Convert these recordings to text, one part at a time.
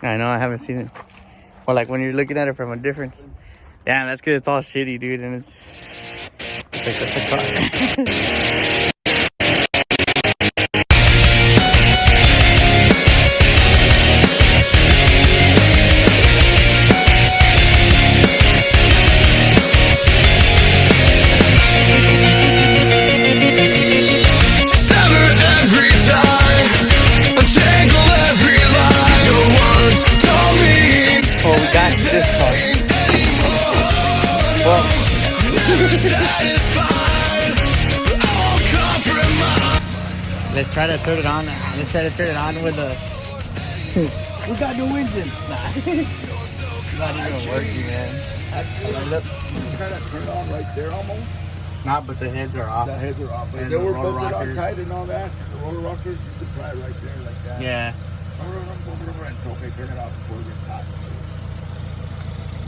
I know, I haven't seen it. Or like when you're looking at it from a different. Damn, that's good. It's all shitty, dude, and it's like that's the car. Let's try to turn it on. Let's try to turn it on with the. We got no engine. Nah, it's not even working, man. Actually, look, you kind of turn it on right there almost. Nah, but the heads are off. The heads are off. But they were bolted on tight and all that. The roller rockers, you could try it right there like that. Yeah. It's okay, turn it off before it gets hot.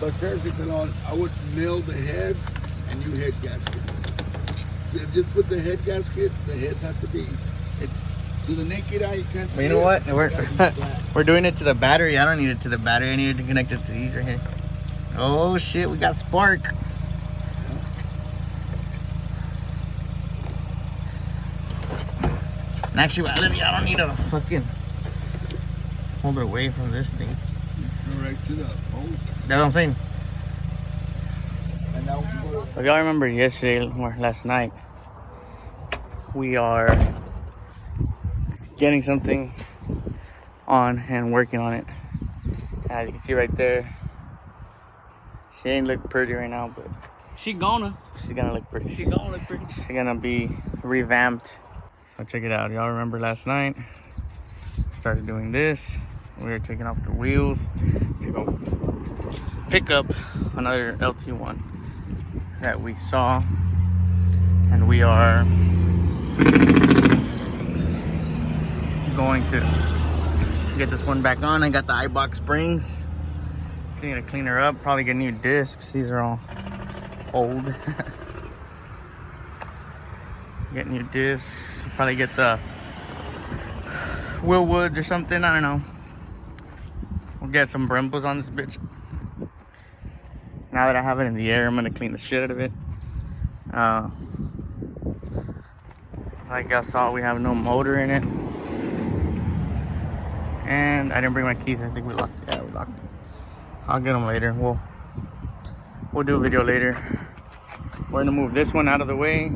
But seriously, I would mill the heads and you head gaskets. Just put the head gasket, the heads have to be. It's to the naked eye, you can't see. But you know what? We're doing it to the battery. I don't need it to the battery. I need it to connect it to these right here. Oh shit, we got spark. And actually, I don't need a fucking hold it away from this thing. Right to the post. That's what I'm saying. And now if y'all remember yesterday or last night, we are getting something on and working on it. As you can see right there, she ain't look pretty right now, but she's gonna look pretty. She's gonna look pretty. She's gonna be revamped. So check it out. Y'all remember last night? Started doing this. We were taking off the wheels to go pick up another LT1 that we saw, and we are going to get this one back on. I got the iBox springs, so you need to clean her up, probably get new discs. These are all old. Get new discs, probably get the Will Woods or something, I don't know. We'll get some Brembos on this bitch. Now that I have it in the air, I'm gonna clean the shit out of it. Like y'all saw, we have no motor in it. And I didn't bring my keys. I think we locked it. Yeah, we locked it. I'll get them later. We'll do a video later. We're gonna move this one out of the way.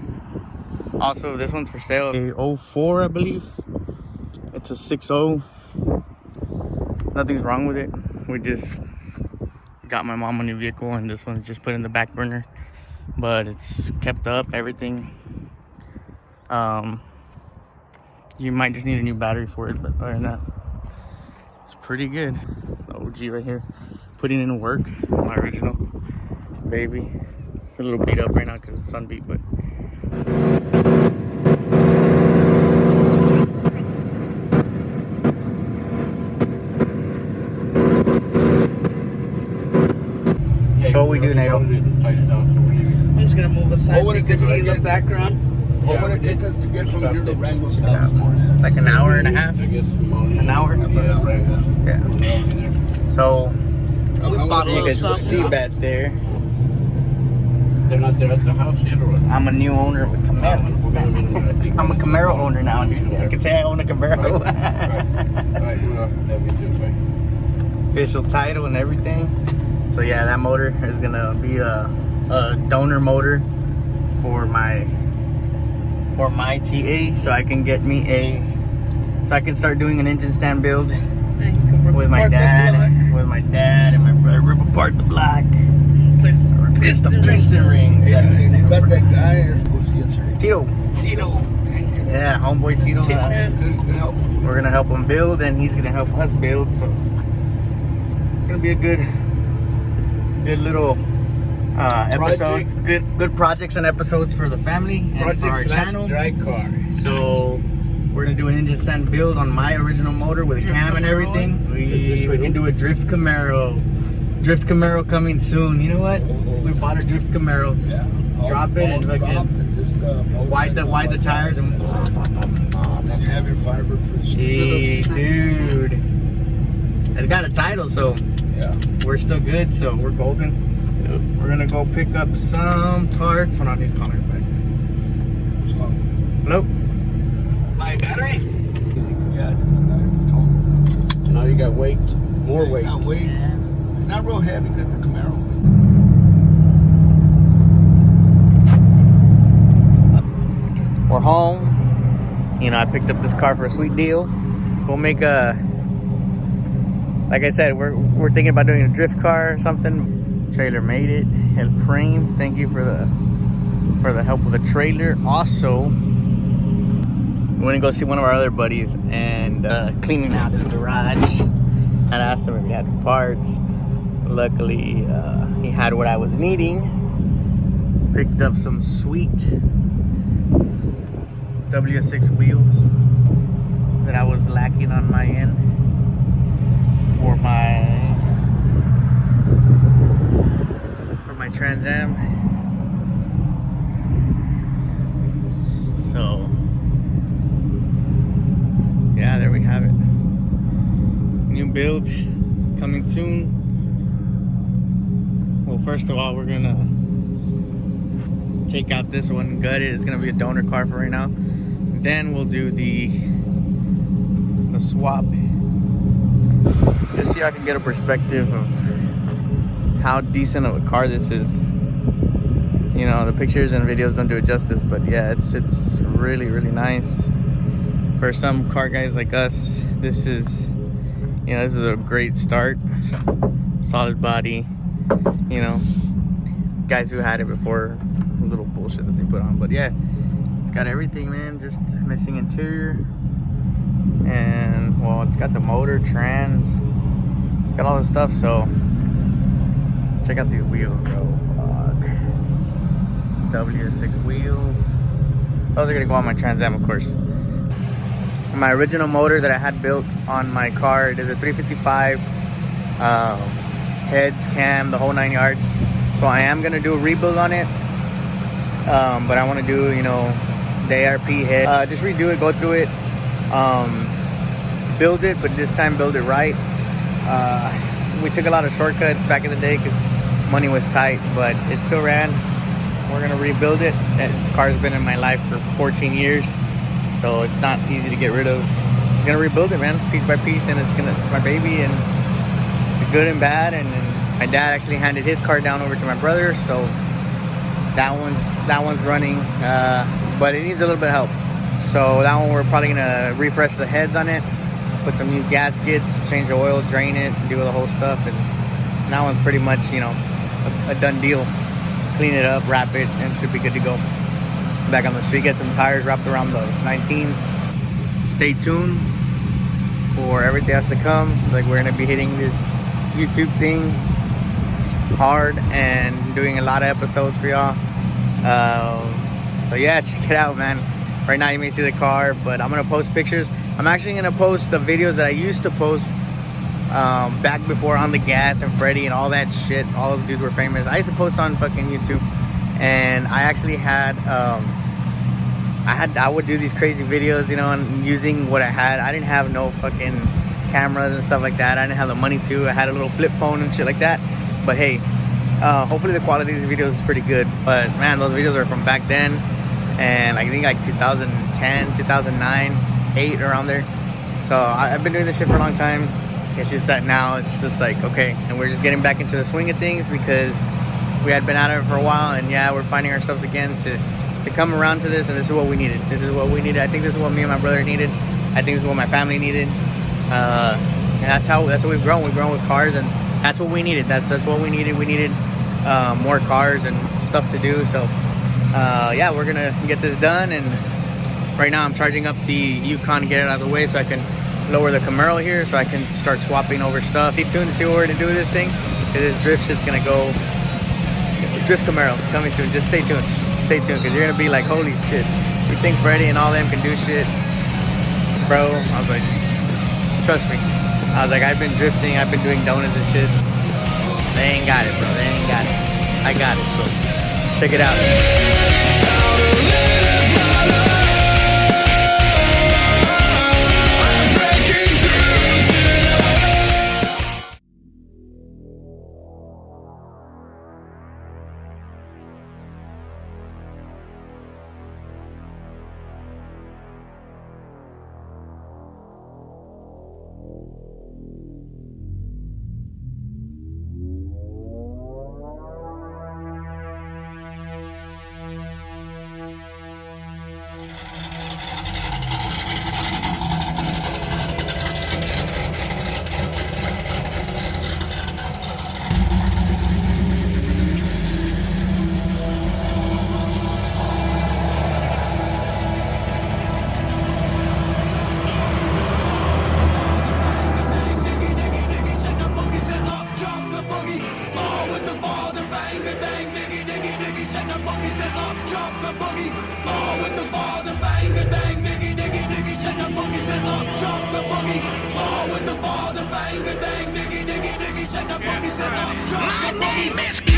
Also, this one's for sale. A 04, I believe. It's a 6.0. Nothing's wrong with it. We just got my mom a new vehicle, and this one's just put in the back burner. But it's kept up, everything. You might just need a new battery for it, but other than that, it's pretty good. The OG right here, putting in work. My original baby. It's a little beat up right now because it's sun beat, but. So what we do, Nato? I'm just gonna move aside so you can see the background. What would it take us to get from here to Randall's house? Like an hour and a half? An hour? Yeah. So We bought a you little can something. see back there. They're not there at the house yet, or what? I'm a new owner with Camaro. I'm a Camaro owner now, dude. I can say I own a Camaro. Official title and everything. So yeah, that motor is gonna be a donor motor for my TA, so I can get me so I can start doing an engine stand build with my dad and my brother. Rip apart the block. It's the piston rings. Hey, dude, you got that guy I supposed to yesterday. Tito. Yeah, homeboy Tito. Good help. We're gonna help him build, and he's gonna help us build. So it's gonna be a good little episodes. Good projects and episodes for the family and for our channel. Drag car. So we're gonna do an engine stand build on my original motor with cam and everything. We can do a Drift Camaro. Drift Camaro coming soon. You know what? We bought a Drift Camaro. Yeah. Drop it and fucking wide the tires and then you have your fiber for gee, dude. It's got a title, so Yeah. we're still good. So we're golden. We're gonna go pick up some parts. Hold on, he's calling me back. Who's calling? Hello. My battery? Yeah. I told him. Now you got weight, more weight. Not weight. It's not real heavy because it's a Camaro. We're home. You know, I picked up this car for a sweet deal. We'll make a, like I said, we're thinking about doing a drift car or something. Trailer made it. El Prime, thank you for the help with the trailer. Also, we're gonna go see one of our other buddies and cleaning out his garage. I asked him if he had the parts. Luckily, he had what I was needing. Picked up some sweet W6 wheels that I was lacking on my end for my Trans Am. So yeah, there we have it. New build coming soon. Well, first of all, we're gonna take out this one, gut it. It's gonna be a donor car for right now. Then we'll do the swap, just so y'all can get a perspective of how decent of a car this is. You know, the pictures and videos don't do it justice, but yeah, it's really, really nice. For some car guys like us, this is, you know, this is a great start. Solid body, you know, guys who had it before, a little bullshit that they put on, but yeah, it's got everything, man. Just missing interior, and well, it's got the motor, trans, it's got all this stuff. So check out these wheels, bro. Fuck. W6 wheels. Those are gonna go on my Trans Am, of course. My original motor that I had built on my car, it is a 355, heads, cam, the whole 9 yards. So I am gonna do a rebuild on it, but I want to do, you know, the ARP head, just redo it, go through it, build it, but this time build it right. We took a lot of shortcuts back in the day because money was tight, but it still ran. We're gonna rebuild it. This car's been in my life for 14 years, so it's not easy to get rid of. I'm gonna rebuild it, man, piece by piece, and it's my baby, and it's good and bad. And my dad actually handed his car down over to my brother, so that one's running, but it needs a little bit of help. So that one we're probably gonna refresh the heads on it, put some new gaskets, change the oil, drain it, do the whole stuff, and that one's pretty much, you know, a done deal. Clean it up, wrap it, and it should be good to go. Back on the street, get some tires wrapped around those 19s. Stay tuned for everything that's to come. Like, we're gonna be hitting this YouTube thing hard and doing a lot of episodes for y'all. So yeah, check it out, man. Right now you may see the car, but I'm gonna post pictures. I'm actually gonna post the videos that I used to post back before On the Gas and Freddy and all that shit. All those dudes were famous. I used to post on fucking YouTube, and I actually had I would do these crazy videos, you know, and using what I had. I didn't have no fucking cameras and stuff like that. I didn't have the money to. I had a little flip phone and shit like that. But hey, hopefully the quality of these videos is pretty good. But man, those videos are from back then, and I think like 2010, 2009, 8, around there. So I've been doing this shit for a long time. It's just that now it's just like, okay, and we're just getting back into the swing of things because we had been out of it for a while, and yeah, we're finding ourselves again to come around to this, and this is what we needed. This is what we needed. I think this is what me and my brother needed. I think this is what my family needed. And that's what we've grown. We've grown with cars, and that's what we needed. That's what we needed. We needed more cars and stuff to do. So yeah, we're gonna get this done. And right now I'm charging up the Yukon to get it out of the way so I can lower the Camaro here, so I can start swapping over stuff. Stay tuned to see what we're gonna do with this thing. This drift shit's gonna go. Drift Camaro coming soon. Just stay tuned. Stay tuned, because you're gonna be like, holy shit. You think Freddy and all them can do shit? Bro, I was like, trust me. I was like, I've been drifting, I've been doing donuts and shit. They ain't got it, bro. They ain't got it. I got it, so check it out. Hey, let's go.